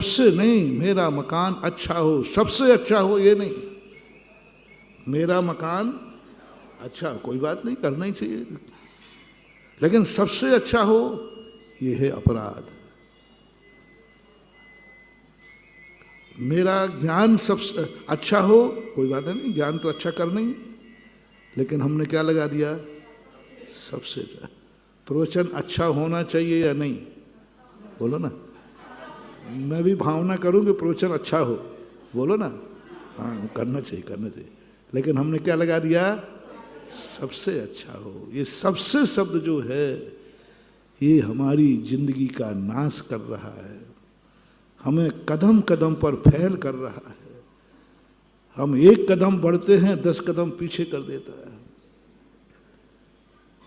सबसे नहीं, मेरा मकान अच्छा हो, सबसे अच्छा हो ये नहीं, मेरा मकान अच्छा, कोई बात नहीं, करना ही चाहिए, लेकिन सबसे अच्छा हो ये है अपराध। मेरा ज्ञान सबसे अच्छा हो, कोई बात नहीं, ज्ञान तो अच्छा करना ही, लेकिन हमने क्या लगा दिया, सबसे अच्छा। प्रवचन अच्छा होना चाहिए या नहीं, बोलो ना। मैं भी भावना करूं कि प्रवचन अच्छा हो, बोलो ना। हाँ, करना चाहिए, करना चाहिए, लेकिन हमने क्या लगा दिया, सबसे अच्छा हो। ये सबसे शब्द जो है ये हमारी जिंदगी का नाश कर रहा है, हमें कदम कदम पर फैल कर रहा है। हम एक कदम बढ़ते हैं 10 कदम पीछे कर देता है।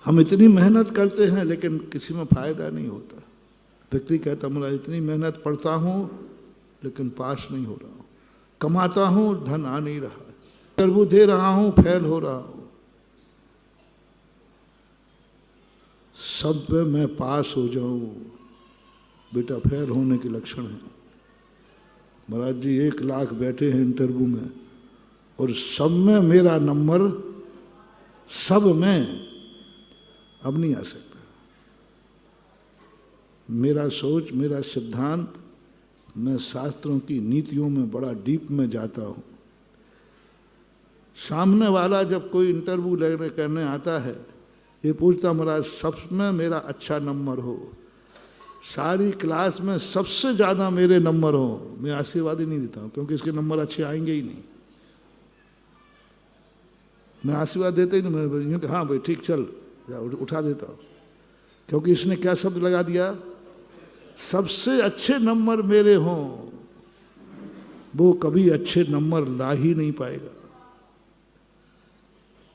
हम इतनी मेहनत करते हैं लेकिन किसी में फायदा नहीं होता। व्यक्ति कहता मेरा इतनी मेहनत पढ़ता हूं लेकिन पास नहीं हो रहा हूं, कमाता हूं धन आ नहीं रहा, इंटरव्यू दे रहा हूं फेल हो रहा हूं, सब पे मैं पास हो जाऊं, बेटा फेल होने के लक्षण है। महाराज जी 1 लाख बैठे हैं इंटरव्यू में और सब में मेरा नंबर, सब में अब नहीं आ सकता। मेरा सोच, मेरा सिद्धांत, मैं शास्त्रों की नीतियों में बड़ा डीप में जाता हूं। सामने वाला जब कोई इंटरव्यू लेने करने आता है ये पूछता महाराज सब में मेरा अच्छा नंबर हो, सारी क्लास में सबसे ज्यादा मेरे नंबर हो, मैं आशीर्वाद ही नहीं देता हूं क्योंकि इसके नंबर अच्छे आएंगे ही नहीं। मैं आशीर्वाद देते ही नहीं, मैं हाँ भाई ठीक चल, उठा देता हूं, क्योंकि इसने क्या शब्द लगा दिया, सबसे अच्छे नंबर मेरे हों, वो कभी अच्छे नंबर ला ही नहीं पाएगा।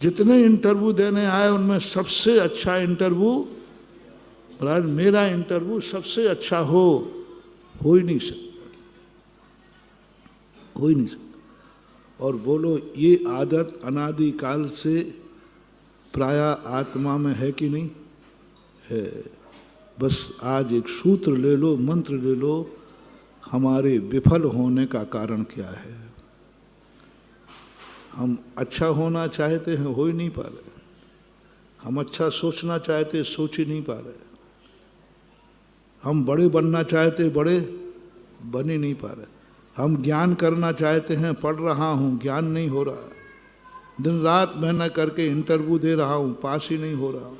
जितने इंटरव्यू देने आए उनमें सबसे अच्छा इंटरव्यू, महाराज मेरा इंटरव्यू सबसे अच्छा हो ही नहीं सकता, हो ही नहीं सकता। और बोलो ये आदत अनादि काल से प्राय आत्मा में है कि नहीं है। बस आज एक सूत्र ले लो, मंत्र ले लो, हमारे विफल होने का कारण क्या है। हम अच्छा होना चाहते हैं, हो ही नहीं पा रहे। हम अच्छा सोचना चाहते, सोच ही नहीं पा रहे। हम बड़े बनना चाहते, बड़े बन ही नहीं पा रहे। हम ज्ञान करना चाहते हैं, पढ़ रहा हूं, ज्ञान नहीं हो रहा, दिन रात मेहनत करके इंटरव्यू दे रहा हूं, पास ही नहीं हो रहा हूं।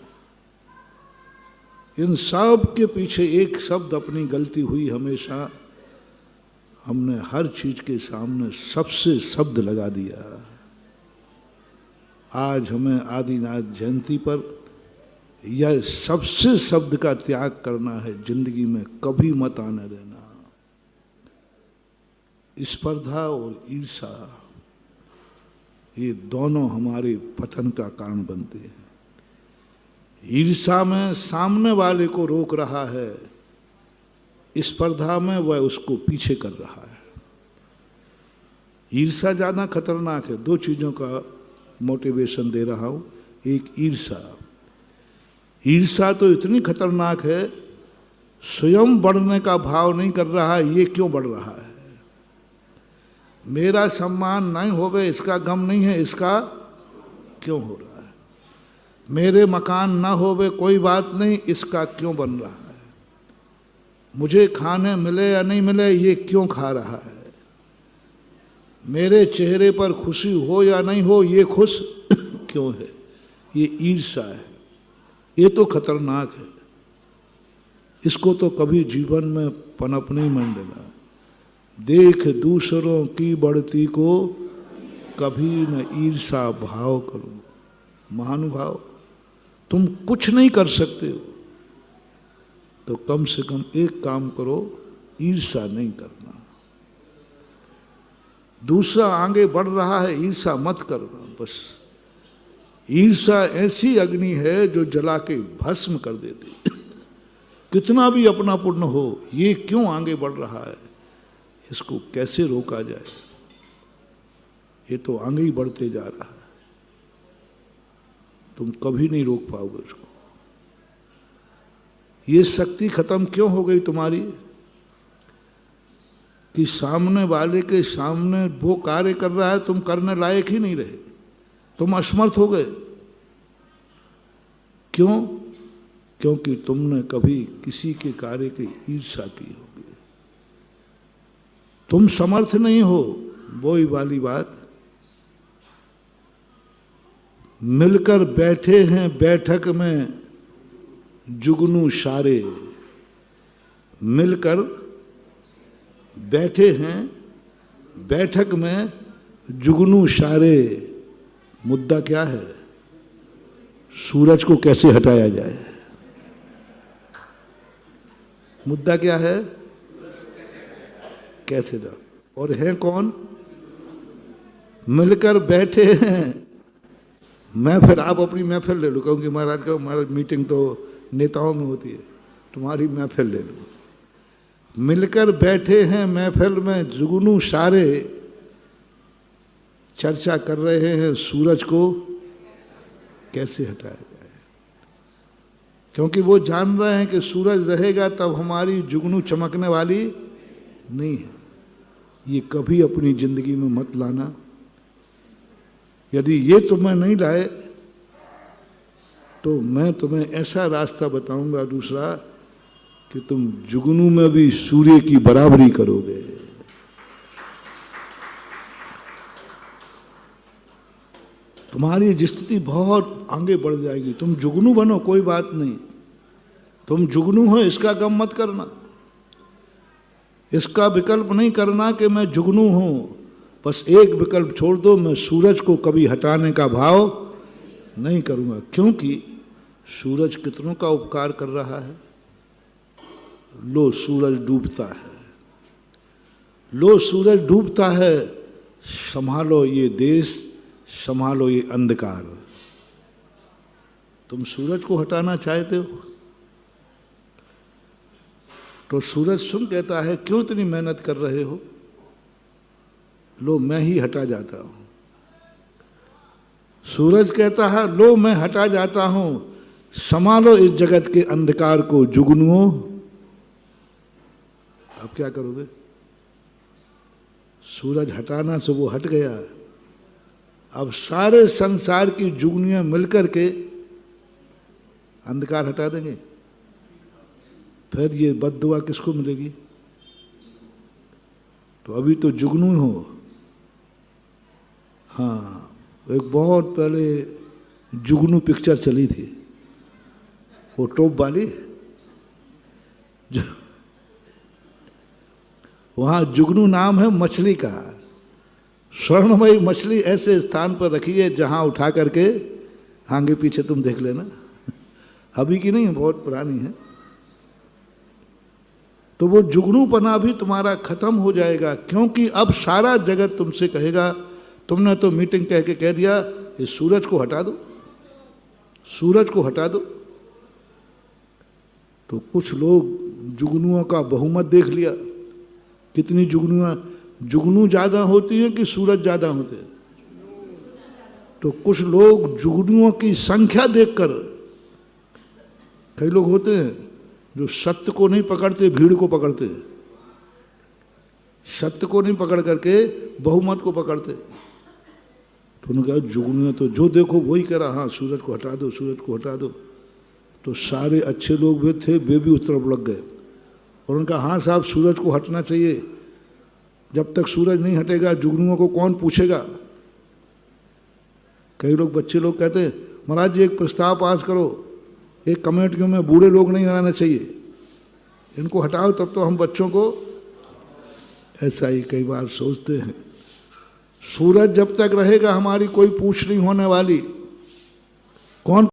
इन सब के पीछे एक शब्द अपनी गलती हुई, हमेशा हमने हर चीज के सामने सबसे शब्द लगा दिया। आज हमें आदिनाथ जयंती पर यह सबसे शब्द का त्याग करना है, जिंदगी में कभी मत आने देना। स्पर्धा और ईर्षा ये दोनों हमारे पतन का कारण बनते हैं। ईर्षा में सामने वाले को रोक रहा है, स्पर्धा में वह उसको पीछे कर रहा है। ईर्षा ज्यादा खतरनाक है। 2 चीजों का मोटिवेशन दे रहा हूं। एक ईर्षा, ईर्षा तो इतनी खतरनाक है, स्वयं बढ़ने का भाव नहीं कर रहा है, ये क्यों बढ़ रहा है। मेरा सम्मान नहीं होवे इसका गम नहीं है, इसका क्यों हो रहा है। मेरे मकान ना होवे कोई बात नहीं, इसका क्यों बन रहा है। मुझे खाने मिले या नहीं मिले, ये क्यों खा रहा है। मेरे चेहरे पर खुशी हो या नहीं हो, ये खुश क्यों है। ये ईर्षा है, ये तो खतरनाक है। इसको तो कभी जीवन में पनप नहीं मन देना। देख दूसरों की बढ़ती को कभी न ईर्षा भाव करो। महानुभाव, तुम कुछ नहीं कर सकते हो तो कम से कम एक काम करो, ईर्षा नहीं करना। दूसरा आगे बढ़ रहा है, ईर्षा मत करना। बस ईर्षा ऐसी अग्नि है जो जला के भस्म कर देती। कितना भी अपना पुण्य हो, ये क्यों आगे बढ़ रहा है, इसको कैसे रोका जाए। ये तो आगे ही बढ़ते जा रहा है, तुम कभी नहीं रोक पाओगे इसको। ये शक्ति खत्म क्यों हो गई तुम्हारी। कि सामने वाले के सामने वो कार्य कर रहा है, तुम करने लायक ही नहीं रहे, तुम असमर्थ हो गए। क्यों? क्योंकि तुमने कभी किसी के कार्य की ईर्ष्या की होगी, तुम समर्थ नहीं हो। वही वाली बात, मिलकर बैठे हैं बैठक में जुगनू सारे, मिलकर बैठे हैं बैठक में जुगनू सारे। मुद्दा क्या है? सूरज को कैसे हटाया जाए। मुद्दा क्या है? कैसे जाओ। और है कौन? मिलकर बैठे हैं। महफिल, आप अपनी महफिल ले लो, क्योंकि महाराज का महाराज मीटिंग तो नेताओं में होती है, तुम्हारी महफिल ले लो। मिलकर बैठे हैं महफिल में जुगनू सारे, चर्चा कर रहे हैं सूरज को कैसे हटाया जाए। क्योंकि वो जान रहे हैं कि सूरज रहेगा तब हमारी जुगनू चमकने वाली नहीं है। ये कभी अपनी जिंदगी में मत लाना। यदि ये तुम्हें नहीं लाए तो मैं तुम्हें ऐसा रास्ता बताऊंगा दूसरा कि तुम जुगनू में भी सूर्य की बराबरी करोगे। तुम्हारी स्थिति बहुत आगे बढ़ जाएगी। तुम जुगनू बनो, कोई बात नहीं, तुम जुगनू हो, इसका गम मत करना। इसका विकल्प नहीं करना कि मैं जुगनू हूं। बस एक विकल्प छोड़ दो, मैं सूरज को कभी हटाने का भाव नहीं करूंगा। क्योंकि सूरज कितनों का उपकार कर रहा है। लो सूरज डूबता है, लो सूरज डूबता है, संभालो ये देश, संभालो ये अंधकार। तुम सूरज को हटाना चाहते हो तो सूरज सुन कहता है क्यों इतनी मेहनत कर रहे हो, लो मैं ही हटा जाता हूं। सूरज कहता है लो मैं हटा जाता हूं, संभालो इस जगत के अंधकार को जुगनुओं। अब क्या करोगे? सूरज हटाना से वो हट गया, अब सारे संसार की जुगनियां मिलकर के अंधकार हटा देंगे। फिर ये बद्दुआ किसको मिलेगी? तो अभी तो जुगनू हो। हाँ, एक बहुत पहले जुगनू पिक्चर चली थी, वो टोप वाली, वहां जुगनू नाम है मछली का। स्वर्णमयी मछली ऐसे स्थान पर रखी है जहां उठा करके, आगे पीछे तुम देख लेना, अभी की नहीं, बहुत पुरानी है। तो वो जुगनूपना भी तुम्हारा खत्म हो जाएगा। क्योंकि अब सारा जगत तुमसे कहेगा, तुमने तो मीटिंग कह के कह दिया इस सूरज को हटा दो, सूरज को हटा दो। तो कुछ लोग जुगनुओं का बहुमत देख लिया। कितनी जुगनुआ, जुगनू ज्यादा होती है कि सूरज ज्यादा होते हैं? तो कुछ लोग जुगनुओं की संख्या देखकर, कई लोग होते हैं जो सत्य को नहीं पकड़ते, भीड़ को पकड़ते, सत्य को नहीं पकड़ करके बहुमत को पकड़ते। तो उन्होंने कहा जुगनुआ तो जो देखो वही कह रहा, हाँ सूरज को हटा दो, सूरज को हटा दो। तो सारे अच्छे लोग भी थे, वे भी उस तरफ लग गए और उनका हाँ साहब सूरज को हटना चाहिए, जब तक सूरज नहीं हटेगा जुगनुओं को कौन पूछेगा। कई लोग, बच्चे लोग कहते हैं महाराज जी एक प्रस्ताव पास करो, एक कमेटियों में बूढ़े लोग नहीं आना चाहिए, इनको हटाओ तब तो हम बच्चों को। ऐसा ही कई बार सोचते हैं। सूरज जब तक रहेगा हमारी कोई पूछ नहीं होने वाली। कौन